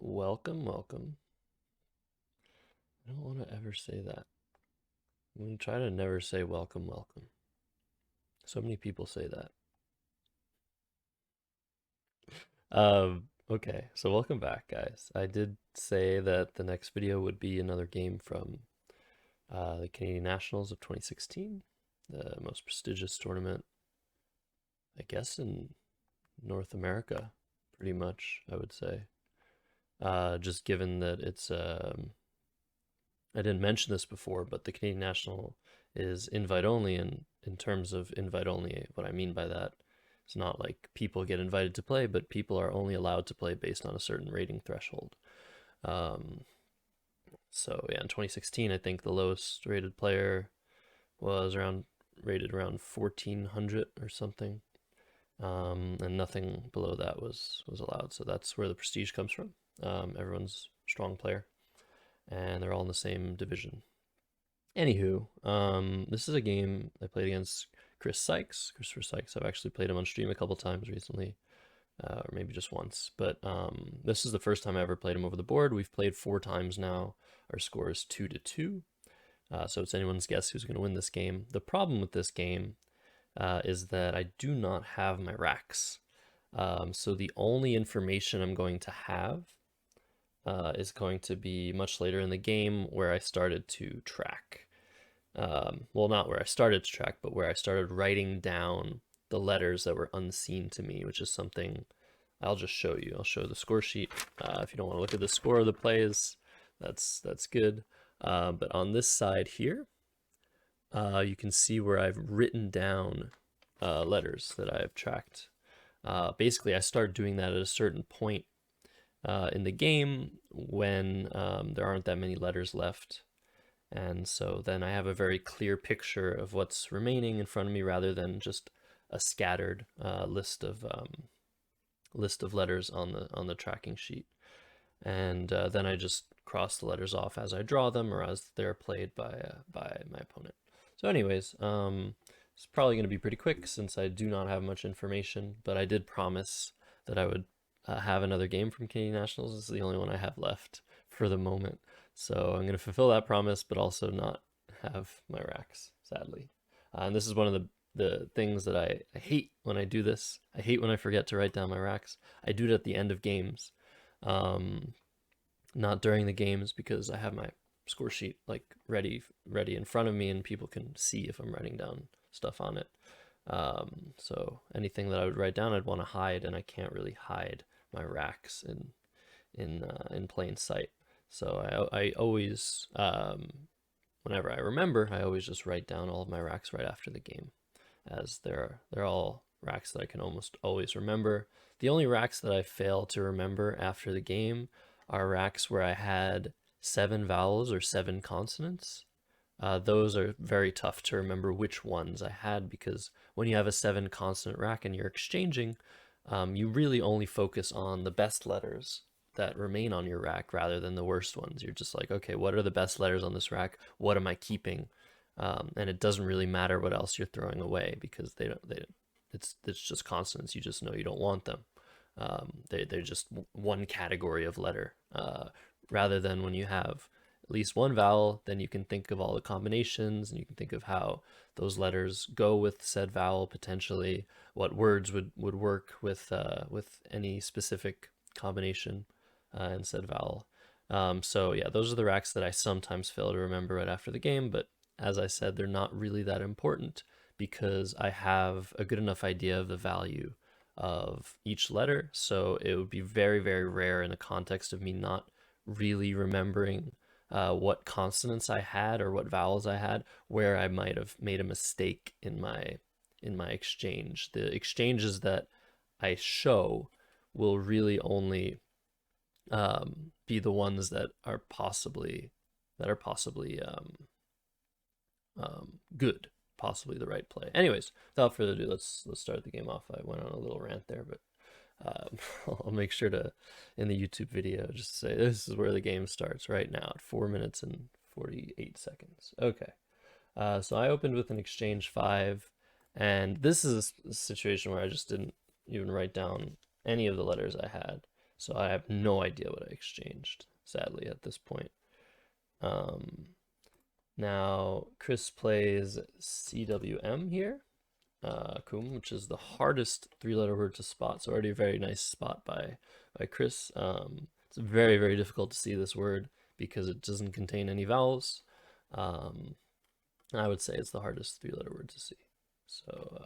Welcome, welcome. I don't want to ever say that. I'm going to try to never say welcome, welcome. So many people say that. Okay, so welcome back, guys. I did say that the next video would be another game from the Canadian Nationals of 2016, the most prestigious tournament, I guess, in North America, pretty much, I would say. Just given that I didn't mention this before, but the Canadian National is invite only, and in terms of invite only, what I mean by that, it's not like people get invited to play, but people are only allowed to play based on a certain rating threshold. Um, so yeah, in 2016, I think the lowest rated player was rated around 1400 or something, and nothing below that was allowed. So that's where the prestige comes from. Everyone's a strong player, and they're all in the same division. Anywho, this is a game I played against Christopher Sykes. I've actually played him on stream a couple times recently, or maybe just once. But this is the first time I ever played him over the board. We've played 4 times now. Our score is 2-2. So it's anyone's guess who's going to win this game. The problem with this game is that I do not have my racks. So the only information I'm going to have is going to be much later in the game where I started to track. Well, not where I started to track, but where I started writing down the letters that were unseen to me, which is something I'll just show you. I'll show the score sheet. If you don't want to look at the score of the plays, that's good. But on this side here, you can see where I've written down letters that I've tracked. Basically, I started doing that at a certain point in the game when there aren't that many letters left. And so then I have a very clear picture of what's remaining in front of me rather than just a scattered list of letters on the tracking sheet. And then I just cross the letters off as I draw them or as they're played by my opponent. So anyways, it's probably going to be pretty quick since I do not have much information, but I did promise that I would have another game from Canadian Nationals. This is the only one I have left for the moment. So I'm going to fulfill that promise, but also not have my racks, sadly. And this is one of the things that I hate when I do this. I hate when I forget to write down my racks. I do it at the end of games, not during the games because I have my score sheet like ready in front of me and people can see if I'm writing down stuff on it. So anything that I would write down, I'd want to hide, and I can't really hide my racks in plain sight. So I always, whenever I remember, I always just write down all of my racks right after the game, as they're all racks that I can almost always remember. The only racks that I fail to remember after the game are racks where I had 7 vowels or 7 consonants. Those are very tough to remember which ones I had because when you have a 7 consonant rack and you're exchanging, you really only focus on the best letters that remain on your rack rather than the worst ones. You're just like, okay, what are the best letters on this rack? What am I keeping? And it doesn't really matter what else you're throwing away because it's just consonants. You just know you don't want them. They're just one category of letter. Rather than when you have at least one vowel, then you can think of all the combinations and you can think of how those letters go with said vowel potentially, what words would work with any specific combination and said vowel. So yeah, those are the racks that I sometimes fail to remember right after the game, but as I said, they're not really that important because I have a good enough idea of the value of each letter. So it would be very, very rare in the context of me not really remembering what consonants I had or what vowels I had, where I might have made a mistake in my exchange. The exchanges that I show will really only be the ones that are possibly good, possibly the right play. Anyways, without further ado, let's start the game off. I went on a little rant there, but I'll make sure to, in the YouTube video, just say this is where the game starts right now at 4 minutes and 48 seconds. Okay, so I opened with an exchange 5, and this is a situation where I just didn't even write down any of the letters I had. So I have no idea what I exchanged, sadly, at this point. Um, Now, Chris plays CWM here, Kum, which is the hardest three-letter word to spot. So already a very nice spot by Chris. It's very, very difficult to see this word because it doesn't contain any vowels. I would say it's the hardest three-letter word to see. So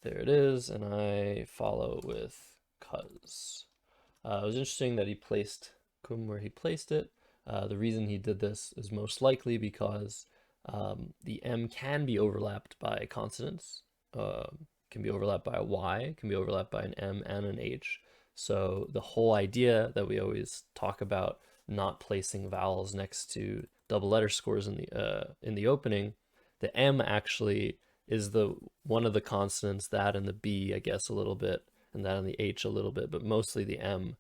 there it is, and I follow with cuz. It was interesting that he placed Kum where he placed it. The reason he did this is most likely because the M can be overlapped by consonants, can be overlapped by a Y, can be overlapped by an M and an H. So the whole idea that we always talk about not placing vowels next to double letter scores in the opening, the M actually is the one of the consonants, that and the B, I guess, a little bit, and that and the H a little bit, but mostly the M,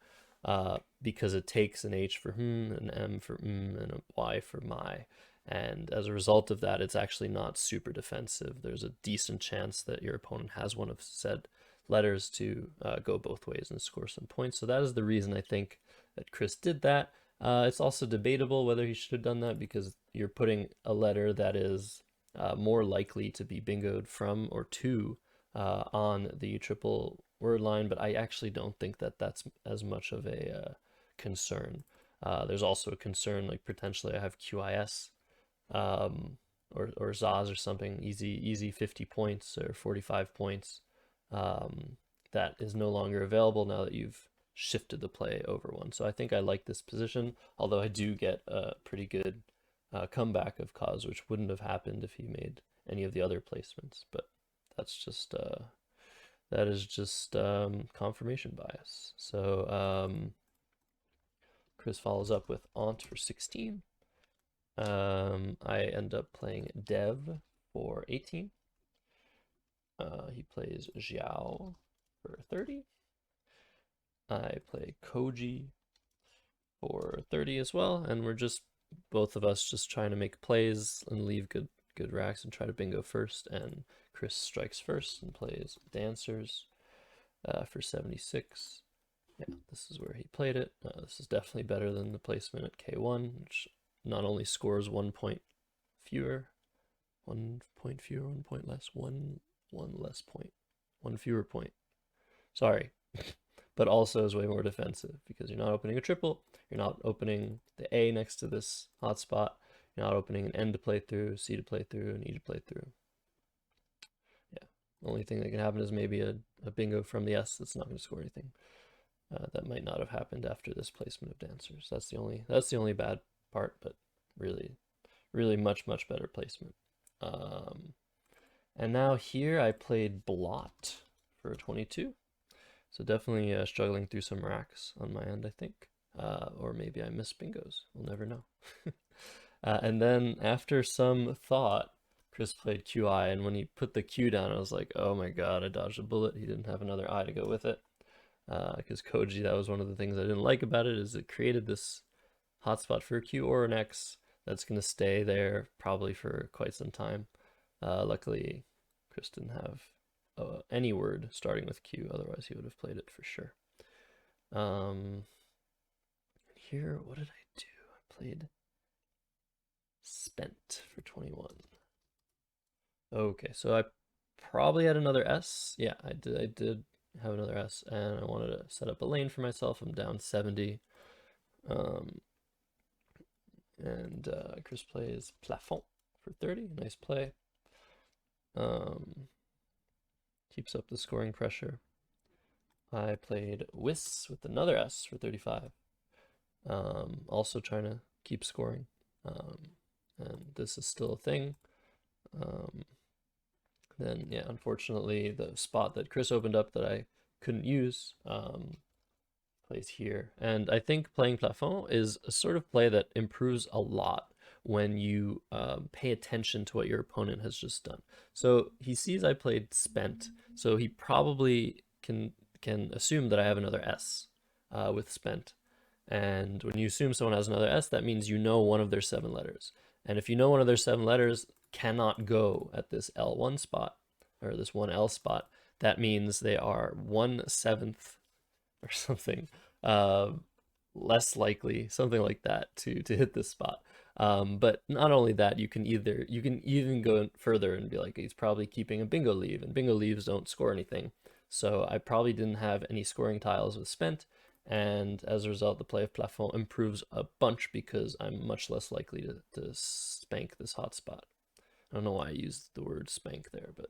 because it takes an H for an M for and a Y for my. And as a result of that, it's actually not super defensive. There's a decent chance that your opponent has one of said letters to go both ways and score some points. So that is the reason I think that Chris did that. It's also debatable whether he should have done that because you're putting a letter that is more likely to be bingoed from or to on the triple word line, but I actually don't think that that's as much of a concern. There's also a concern, like potentially I have QIS or Zaz or something, easy 50 points or 45 points, that is no longer available now that you've shifted the play over one. So I think I like this position, although I do get a pretty good comeback of cause, which wouldn't have happened if he made any of the other placements. But that's just that is just confirmation bias. So Chris follows up with Aunt for 16. I end up playing Dev for 18. He plays Xiao for 30. I play Koji for 30 as well, and we're just both of us just trying to make plays and leave good racks and try to bingo first. And Chris strikes first and plays Dancers for 76. Yeah, this is where he played it. This is definitely better than the placement at K1, which not only scores 1 point fewer, 1 point fewer, 1 point less, one less point, 1 fewer point. Sorry. But also is way more defensive because you're not opening a triple, you're not opening the A next to this hotspot, you're not opening an N to play through, C to play through, and E to play through. Yeah, the only thing that can happen is maybe a bingo from the S that's not going to score anything. That might not have happened after this placement of Dancers. That's the only bad part, but really much better placement. And now here I played Blot for 22. So definitely struggling through some racks on my end, I think. Or maybe I missed bingos. We'll never know. And then after some thought, Chris played QI, and when he put the Q down, I was like, oh my god, I dodged a bullet. He didn't have another I to go with it. Because Koji, that was one of the things I didn't like about it, is it created this hotspot for a Q or an X that's going to stay there probably for quite some time. Luckily, Chris didn't have any word starting with Q, otherwise he would have played it for sure. Here, what did I do? I played Spent for 21. Okay, so I probably had another S. Yeah, I did have another S, and I wanted to set up a lane for myself. I'm down 70. And Chris plays Plafond for 30. Nice play. Keeps up the scoring pressure. I played Whis with another S for 35. Also trying to keep scoring. And this is still a thing. Then, yeah, unfortunately, the spot that Chris opened up that I couldn't use plays here. And I think playing Plafond is a sort of play that improves a lot when you pay attention to what your opponent has just done. So he sees I played Spent, so he probably can assume that I have another S with Spent. And when you assume someone has another S, that means you know one of their 7 letters. And if you know one of their 7 letters cannot go at this L1 spot, or this 1L spot, that means they are 1/7 or something uh, less likely, something like that, to hit this spot. But not only that, you can even go further and be like, he's probably keeping a bingo leave, and bingo leaves don't score anything. So I probably didn't have any scoring tiles with spent, and as a result, the play of plafond improves a bunch because I'm much less likely to spank this hotspot. I don't know why I used the word spank there, but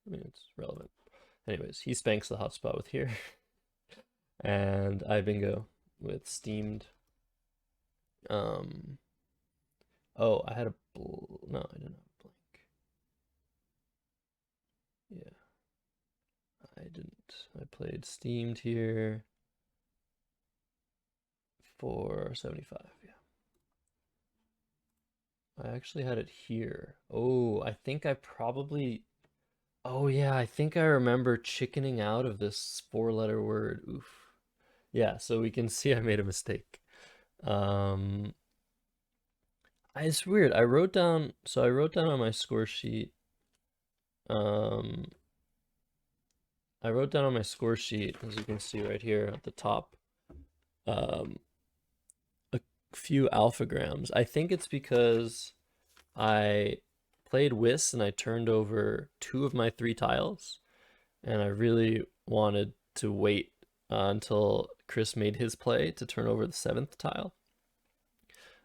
I mean, it's relevant. Anyways, he spanks the hotspot with here, and I bingo with steamed. Um, oh, I had a no, I didn't have a blank. Yeah, I didn't. I played steamed here for 75. Yeah, I actually had it here. Oh, I think I probably. Oh yeah, I think I remember chickening out of this four-letter word. Oof. Yeah, so we can see I made a mistake. Um, it's weird. I wrote down on my score sheet. Um, I wrote down on my score sheet, as you can see right here at the top, um, a few alphagrams. I think it's because I played Whist and I turned over two of my three tiles, and I really wanted to wait until Chris made his play to turn over the seventh tile.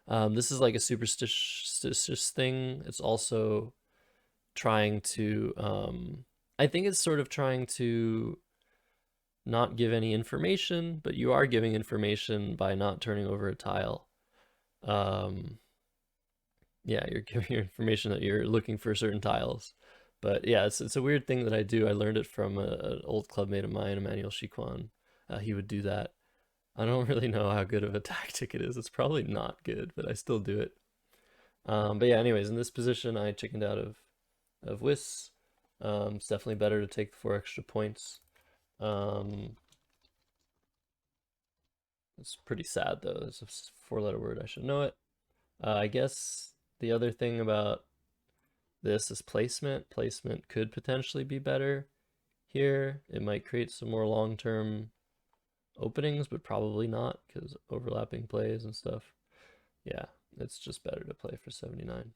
This is like a superstitious thing. It's also trying to, I think it's sort of trying to not give any information, but you are giving information by not turning over a tile. Um, yeah, you're giving your information that you're looking for certain tiles. But yeah, it's a weird thing that I do. I learned it from an old clubmate of mine, Emmanuel Chiquan. He would do that. I don't really know how good of a tactic it is. It's probably not good, but I still do it. But yeah, anyways, in this position, I chickened out of Whis. It's definitely better to take the 4 extra points. Um, it's pretty sad though. It's a four-letter word. I should know it. I guess the other thing about this is placement. Placement could potentially be better here. It might create some more long-term openings, but probably not because overlapping plays and stuff. Yeah, it's just better to play for 79.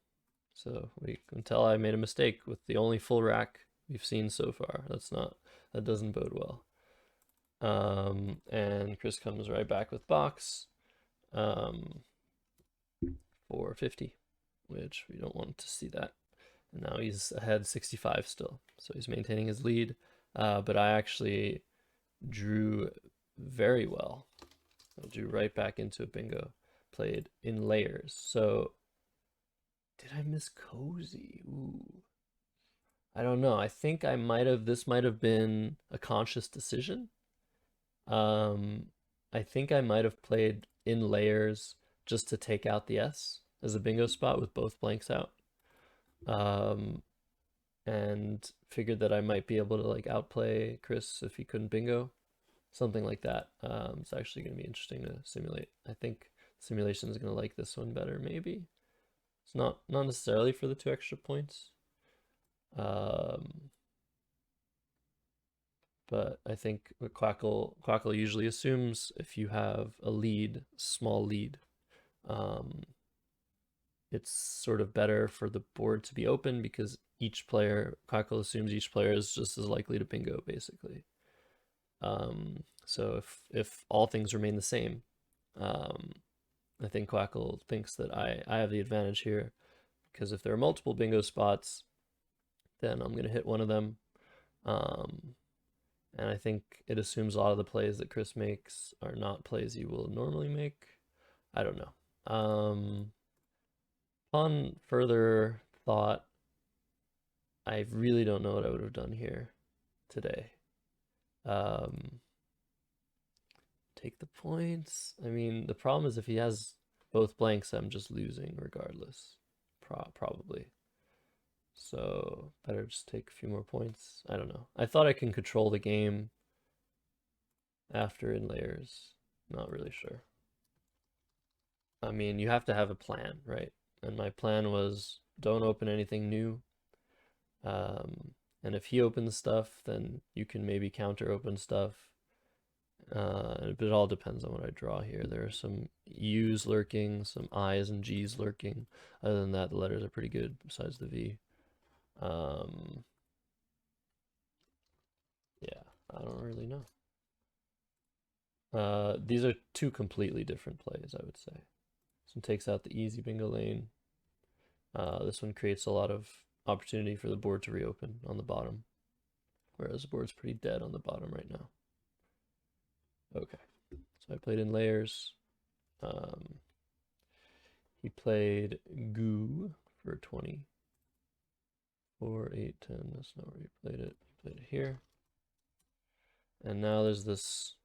So we can tell I made a mistake with the only full rack we've seen so far. That doesn't bode well. And Chris comes right back with box for 50, which we don't want to see that. And now he's ahead 65 still, so he's maintaining his lead. But I actually drew very well. I drew right back into a bingo, played in layers. So did I miss cozy? Ooh. I don't know. I think this might have been a conscious decision. Um, I think I might have played in layers just to take out the S as a bingo spot with both blanks out. Um, and figured that I might be able to like outplay Chris if he couldn't bingo, something like that. It's actually going to be interesting to simulate. I think simulation is going to like this one better, maybe. It's not necessarily for the 2 extra points. But I think what Quackle usually assumes if you have a lead, small lead, it's sort of better for the board to be open because Quackle assumes each player is just as likely to bingo, basically. So if all things remain the same, I think Quackle thinks that I have the advantage here because if there are multiple bingo spots, then I'm going to hit one of them. And I think it assumes a lot of the plays that Chris makes are not plays you will normally make. I don't know. On further thought, I really don't know what I would have done here today. Take the points. I mean, the problem is if he has both blanks, I'm just losing regardless. Probably. So better just take a few more points. I don't know. I thought I can control the game after in layers. Not really sure. I mean, you have to have a plan, right? And my plan was don't open anything new. And if he opens stuff, then you can maybe counter open stuff. But it all depends on what I draw here. There are some U's lurking, some I's and G's lurking. Other than that, the letters are pretty good besides the V. Yeah, I don't really know. These are two completely different plays, I would say. This one takes out the easy bingo lane. This one creates a lot of opportunity for the board to reopen on the bottom, whereas the board's pretty dead on the bottom right now. Okay, so I played in layers. He played goo for 20. 4, 8, 10. That's not where he played it. He played it here. And now there's this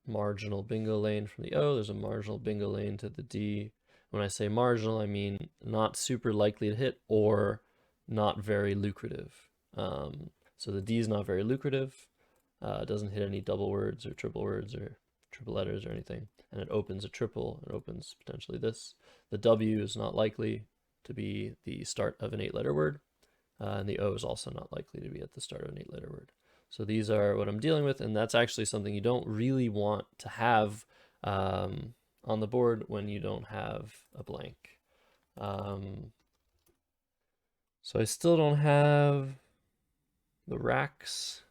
marginal bingo lane from the O. There's a marginal bingo lane to the D. When I say marginal, I mean not super likely to hit or not very lucrative. So the D is not very lucrative. It doesn't hit any double words or triple letters or anything. And it opens a triple. It opens potentially this. The W is not likely to be the start of an 8-letter word. And the O is also not likely to be at the start of an 8-letter word. So these are what I'm dealing with, and that's actually something you don't really want to have on the board when you don't have a blank. So I still don't have the racks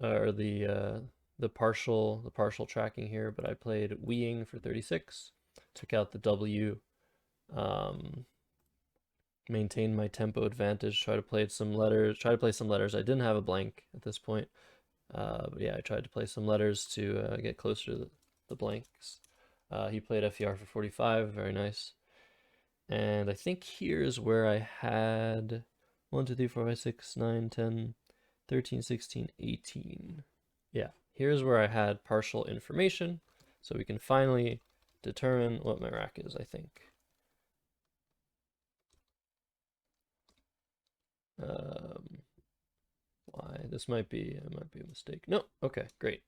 or the partial tracking here, but I played weeing for 36, took out the W, maintained my tempo advantage, try to play some letters. I didn't have a blank at this point. But yeah, I tried to play some letters to get closer to the blanks. He played FER for 45, very nice. And I think here's where I had 1, 2, 3, 4, 5, 6, 9, 10, 13, 16, 18. Yeah, here's where I had partial information. So we can finally determine what my rack is, I think. Why? This might be a mistake. No, okay, great.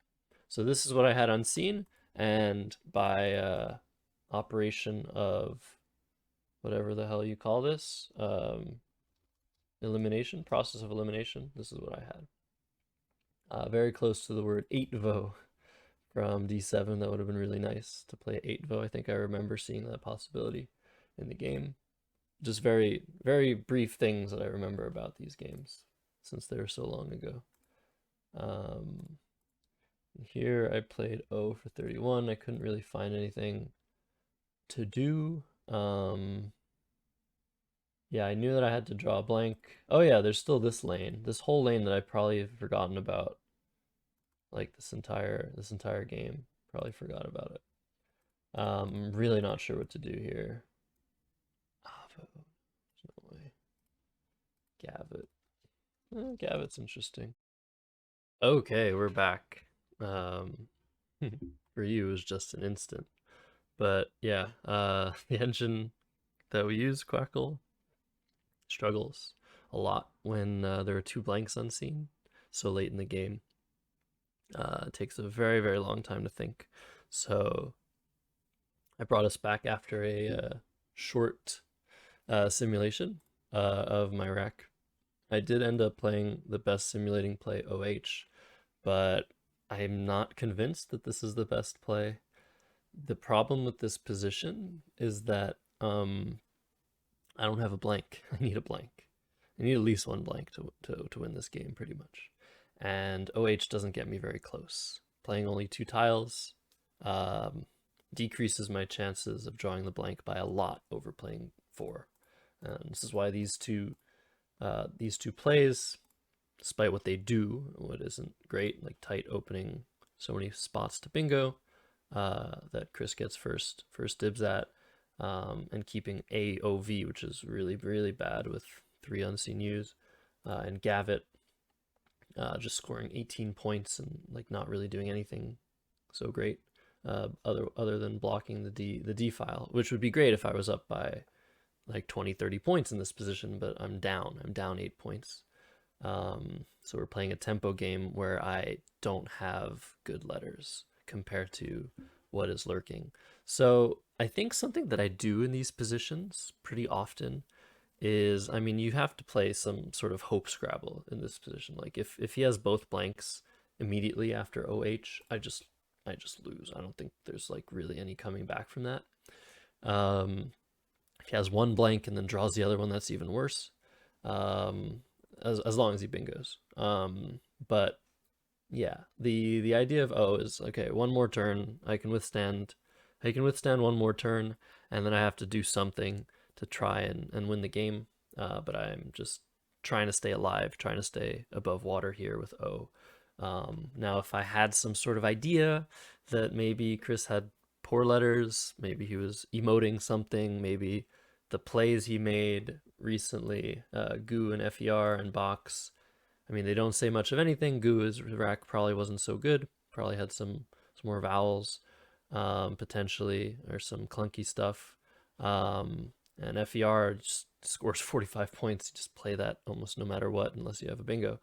So this is what I had unseen, and by operation of whatever the hell you call this, elimination, process of elimination, this is what I had. Very close to the word 8-vo from D7. That would have been really nice to play 8-vo. I think I remember seeing that possibility in the game. Just very, very brief things that I remember about these games since they were so long ago. Here I played O for 31. I couldn't really find anything to do. Yeah, I knew that I had to draw a blank. Oh yeah, there's still this lane. This whole lane that I probably have forgotten about. Like this entire game. Probably forgot about it. I'm really not sure what to do here. Avo. There's no way. Gavit. Gavit's interesting. Okay, we're back. For you, it was just an instant. But yeah, the engine that we use, Quackle, struggles a lot when there are 2 blanks unseen so late in the game. It takes a very, very long time to think. So I brought us back after a short simulation of my rack. I did end up playing the best simulating play OH, but I'm not convinced that this is the best play. The problem with this position is that I don't have a blank. I need a blank. I need at least one blank to win this game, pretty much. And OH doesn't get me very close. Playing only 2 tiles decreases my chances of drawing the blank by a lot over playing 4. And this is why these two plays, despite what they do, what isn't great, like tight opening so many spots to bingo, that Chris gets first dibs at, and keeping AOV, which is really, really bad with 3 unseen U's, and Gavit just scoring 18 points and like not really doing anything so great, other than blocking the D file, which would be great if I was up by like 20, 30 points in this position, but I'm down 8 points. So we're playing a tempo game where I don't have good letters compared to what is lurking. So I think something that I do in these positions pretty often is, I mean, you have to play some sort of hope scrabble in this position. Like if he has both blanks immediately after OH, I just lose. I don't think there's like really any coming back from that. If he has one blank and then draws the other one, that's even worse. As long as he bingos. But yeah, the idea of O is okay, one more turn, I can withstand one more turn, and then I have to do something to try and win the game. But I'm just trying to stay alive, trying to stay above water here with O. Now, if I had some sort of idea that maybe Chris had poor letters, maybe he was emoting something, maybe the plays he made recently, Goo and FER and Box, I mean, they don't say much of anything. Goo's rack probably wasn't so good. Probably had some more vowels, potentially, or some clunky stuff. And FER just scores 45 points. You just play that almost no matter what, unless you have a bingo.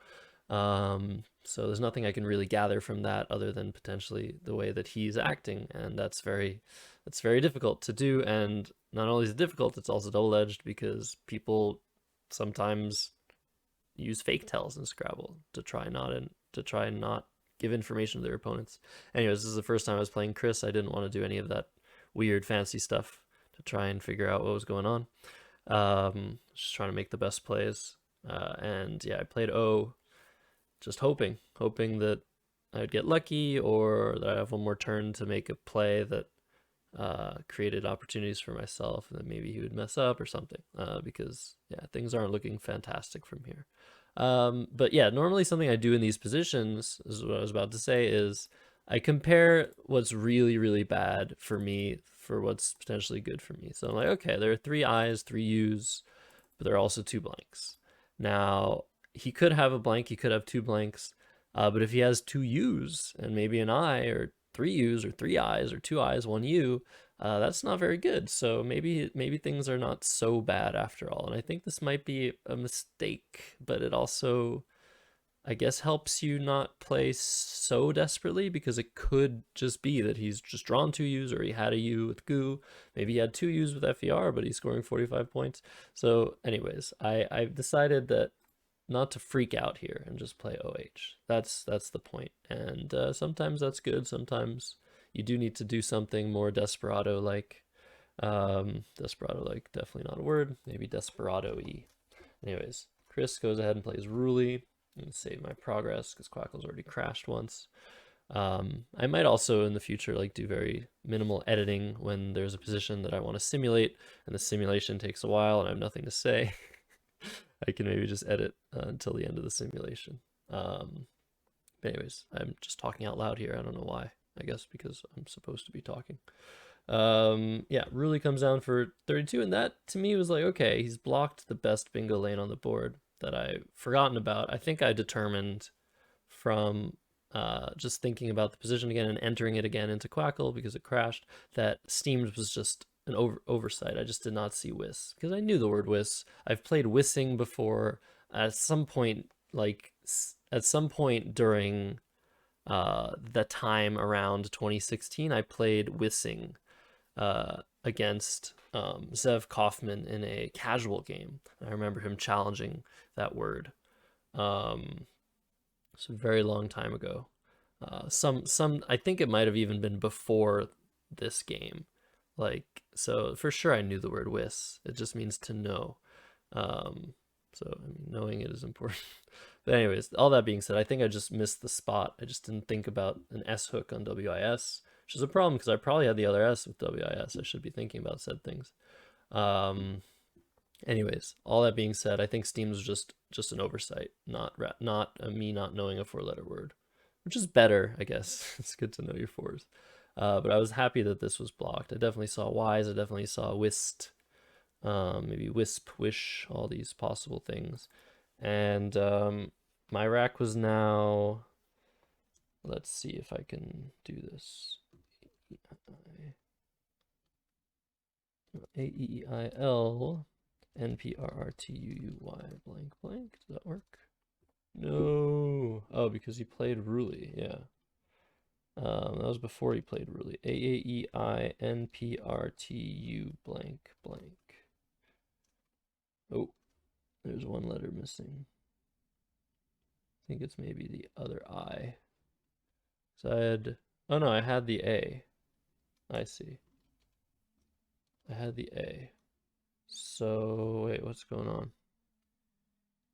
So there's nothing I can really gather from that other than potentially the way that he's acting, and that's very difficult to do. And not only is it difficult, it's also double-edged because people sometimes use fake tells in Scrabble to try and not give information to their opponents. Anyways, this is the first time I was playing Chris. I didn't want to do any of that weird fancy stuff to try and figure out what was going on. Just trying to make the best plays. And yeah, I played O, just hoping that I'd get lucky or that I have one more turn to make a play that created opportunities for myself, and then maybe he would mess up or something, because yeah, things aren't looking fantastic from here. But yeah, normally something I do in these positions, is what I was about to say, is I compare what's really, really bad for me for what's potentially good for me. So I'm like, okay, there are 3 I's, 3 U's, but there are also 2 blanks. Now, he could have a blank, he could have 2 blanks, but if he has 2 U's and maybe an I, or 3 U's or 3 I's or 2 I's, 1 U, that's not very good. So maybe things are not so bad after all. And I think this might be a mistake, but it also, I guess, helps you not play so desperately, because it could just be that he's just drawn 2 U's, or he had a U with Goo. Maybe he had 2 U's with FER, but he's scoring 45 points. So anyways, I've decided that not to freak out here and just play OH. That's the point. And sometimes that's good. Sometimes you do need to do something more desperado-like. Desperado-like, definitely not a word. Maybe desperado-y. Anyways, Chris goes ahead and plays Ruli. I'm going to save my progress because Quackle's already crashed once. I might also in the future like do very minimal editing when there's a position that I want to simulate and the simulation takes a while and I have nothing to say. I can maybe just edit until the end of the simulation. But anyways, I'm just talking out loud here. I don't know why. I guess because I'm supposed to be talking. Yeah, Ruli comes down for 32, and that to me was like, okay, he's blocked the best bingo lane on the board that I've forgotten about. I think I determined from just thinking about the position again and entering it again into Quackle because it crashed, that Steamed was just an oversight. I just did not see Whis because I knew the word Whis. I've played Whissing before at some point, during the time around 2016. I played Whissing against Zev Kaufman in a casual game. I remember him challenging that word. It's a very long time ago. I think it might have even been before this game. Like, so for sure I knew the word whis. It just means to know. So I mean, knowing it is important. But anyways, all that being said, I think I just missed the spot. I just didn't think about an S hook on WIS, which is a problem because I probably had the other S with WIS. I should be thinking about said things. Anyways, all that being said, I think Steam was just an oversight, not me not knowing a 4-letter word, which is better, I guess. It's good to know your 4s. But I was happy that this was blocked. I definitely saw Ys. I definitely saw Whist, maybe Wisp, Wish, all these possible things. And my rack was now, let's see if I can do this. AEIL NPRRTUUY blank blank. Does that work? No. Oh, because he played Ruli. Yeah. That was before he played Ruli. AAEINPRTU blank blank. Oh, there's one letter missing. I think it's maybe the other I. So I had, oh no, I had the A. I see. I had the A. So wait, what's going on?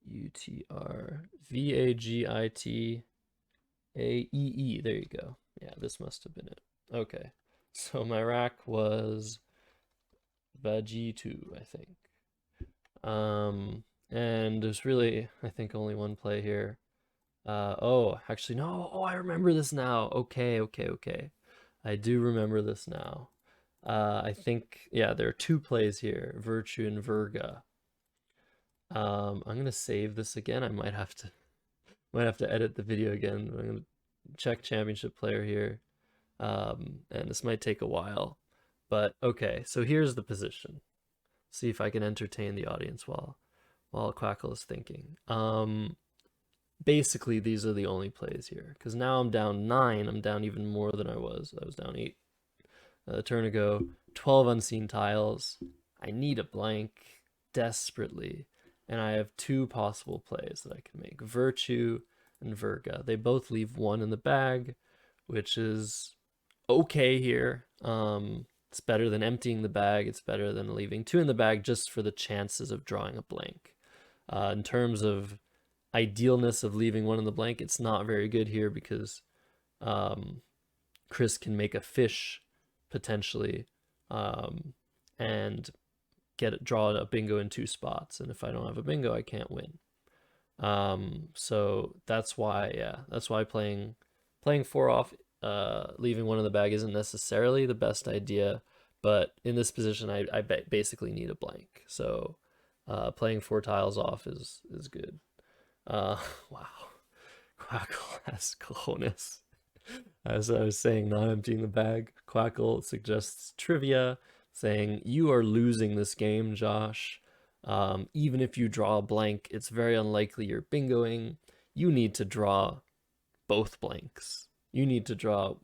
UTRVAGITAEE. There you go. Yeah, this must have been it. Okay. So my rack was Vag2, I think. And there's really, I think, only one play here. Oh, actually, no. Oh, I remember this now. Okay. I do remember this now. I think, yeah, there are two plays here, Virtue and Virga. I'm gonna save this again. I might have to edit the video again. I'm gonna check championship player here. And this might take a while. But okay, so here's the position. See if I can entertain the audience while Quackle is thinking. Basically these are the only plays here because now I'm down 9. I'm down even more than I was. I was down 8 a turn ago. 12 unseen tiles. I need a blank desperately, and I have two possible plays that I can make: Virtue and Virga. They both leave 1 in the bag, which is okay here. It's better than emptying the bag. It's better than leaving 2 in the bag just for the chances of drawing a blank. In terms of idealness of leaving 1 in the blank, it's not very good here because Chris can make a fish potentially and draw a bingo in 2 spots, and if I don't have a bingo, I can't win. So that's why playing 4 off, leaving 1 in the bag isn't necessarily the best idea, but in this position I basically need a blank, so playing 4 tiles off is good. Wow. Quackle has cojones. As I was saying, not emptying the bag. Quackle suggests trivia, saying, you are losing this game, Josh. Even if you draw a blank, it's very unlikely you're bingoing. You need to draw both blanks. You need to draw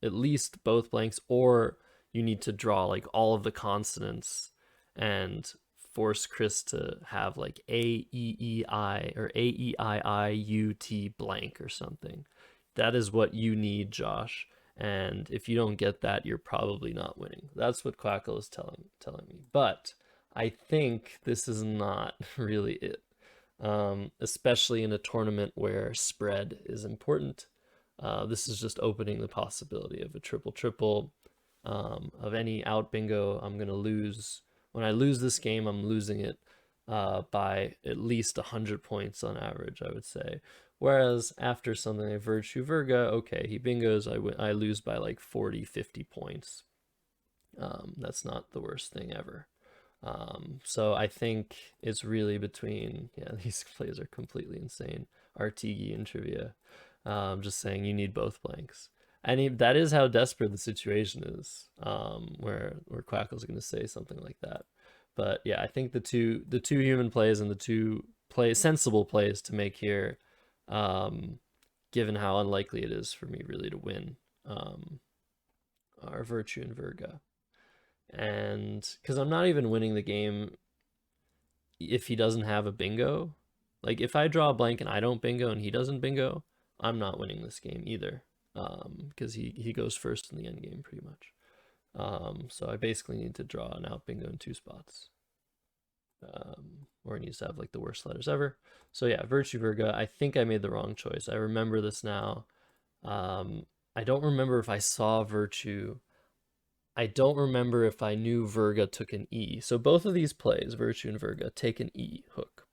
at least both blanks, or you need to draw like all of the consonants and force Chris to have like A-E-E-I or A-E-I-I-U-T blank or something. That is what you need, Josh. And if you don't get that, you're probably not winning. That's what Quackle is telling me. But I think this is not really it, especially in a tournament where spread is important. This is just opening the possibility of a triple of any out bingo. I'm gonna lose. When I lose this game, I'm losing it by at least 100 points on average, I would say. Whereas after something like Virtue Virga, okay, he bingos, I lose by like 40, 50 points. That's not the worst thing ever. So I think it's really between, yeah, these plays are completely insane. Artigi and trivia. Just saying you need both blanks. And that is how desperate the situation is, where Quackle's going to say something like that. But yeah, I think the two human plays and the two sensible plays to make here, given how unlikely it is for me really to win, are Virtue and Virga. And because I'm not even winning the game if he doesn't have a bingo. Like if I draw a blank and I don't bingo and he doesn't bingo, I'm not winning this game either, because he goes first in the end game pretty much. So I basically need to draw an out bingo in 2 spots, or he needs to have like the worst letters ever. So yeah, Virtue Virga. I think I made the wrong choice. I remember this now. I don't remember if I saw Virtue. I don't remember if I knew Virga took an E. So both of these plays, Virtue and Virga, take an E hook.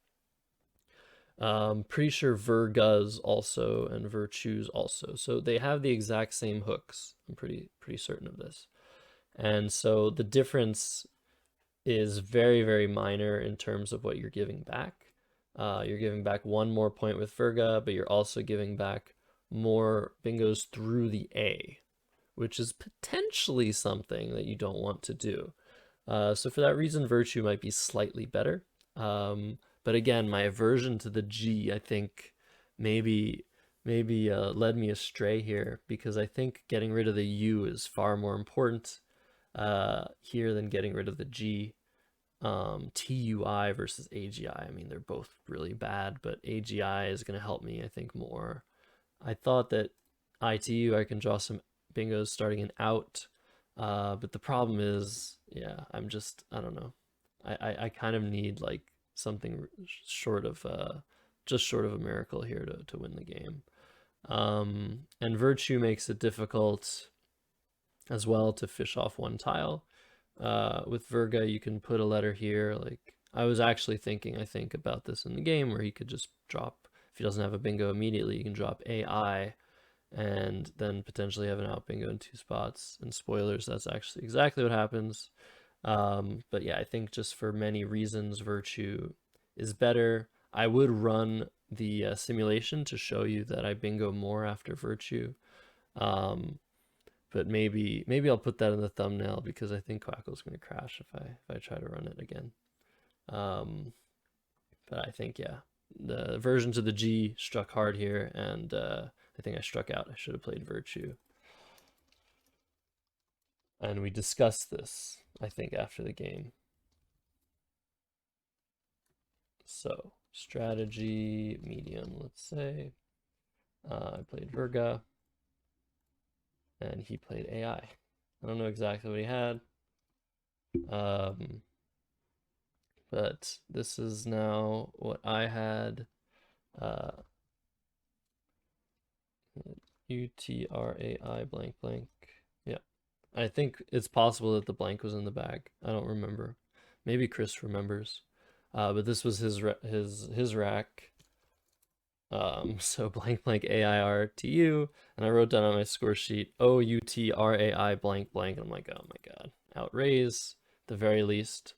Pretty sure Virgas also and Virtues also. So they have the exact same hooks. I'm pretty certain of this. And so the difference is very, very minor in terms of what you're giving back. You're giving back 1 more point with Virga, but you're also giving back more bingos through the A, which is potentially something that you don't want to do. So for that reason, Virtue might be slightly better. But again, my aversion to the G, I think, maybe led me astray here, because I think getting rid of the U is far more important here than getting rid of the G. TUI versus AGI. I mean, they're both really bad, but AGI is going to help me, I think, more. I thought that ITU, I can draw some bingos starting in out. But the problem is, yeah, I don't know. I kind of need like something short of just short of a miracle here to win the game. And Virtue makes it difficult as well to fish off one tile. With Virga, you can put a letter here. Like, I was actually thinking, I think, about this in the game where he could just drop, if he doesn't have a bingo immediately, you can drop AI and then potentially have an out bingo in 2 spots. And spoilers, that's actually exactly what happens. But yeah, I think just for many reasons, Virtue is better. I would run the simulation to show you that I bingo more after Virtue. But maybe I'll put that in the thumbnail because I think Quackle's going to crash if I try to run it again. But I think, yeah, the version to the G struck hard here, and I think I struck out. I should have played Virtue. And we discussed this, I think, after the game. So, strategy, medium, let's say. I played Virga, and he played AI. I don't know exactly what he had. But this is now what I had. UTRAI blank blank. Yeah. I think it's possible that the blank was in the bag. I don't remember. Maybe Chris remembers. But this was his rack. So blank blank AIRTU, and I wrote down on my score sheet OUTRAI blank blank, and I'm like, oh my god, outraise the very least.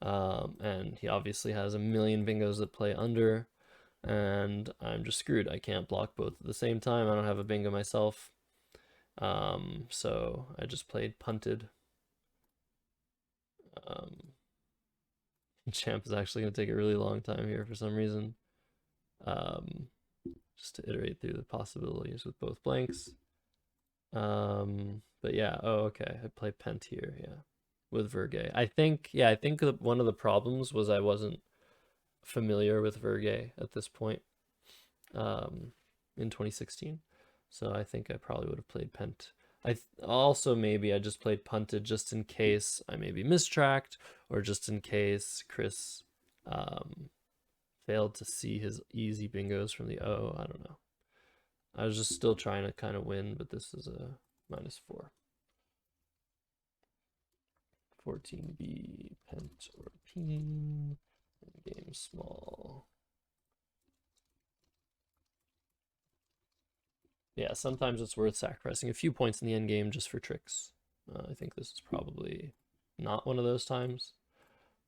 And he obviously has a million bingos that play under, and I'm just screwed. I can't block both at the same time. I don't have a bingo myself. So I just played punted. Champ is actually going to take a really long time here for some reason. Just to iterate through the possibilities with both blanks. But yeah, oh, okay. I play Pent here, yeah, with Vergay. I think that one of the problems was I wasn't familiar with Vergay at this point in 2016. So I think I probably would have played Pent. Also maybe I just played punted just in case I maybe mistracked, or just in case Chris failed to see his easy bingos from the O. I don't know. I was just still trying to kind of win, but this is a -4. 14B, Pent or Peen, game small. Yeah, sometimes it's worth sacrificing a few points in the end game just for tricks. I think this is probably not one of those times.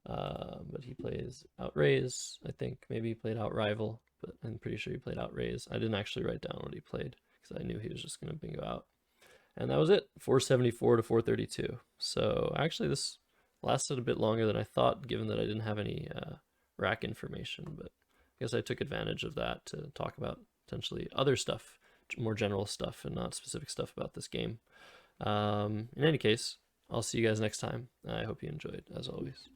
But he plays outraise. I think maybe he played outrival, but I'm pretty sure he played outraise. I didn't actually write down what he played because I knew he was just going to bingo out. And that was it, 474 to 432. So actually this lasted a bit longer than I thought, given that I didn't have any rack information, but I guess I took advantage of that to talk about potentially other stuff, more general stuff and not specific stuff about this game. In any case, I'll see you guys next time. I hope you enjoyed, as always.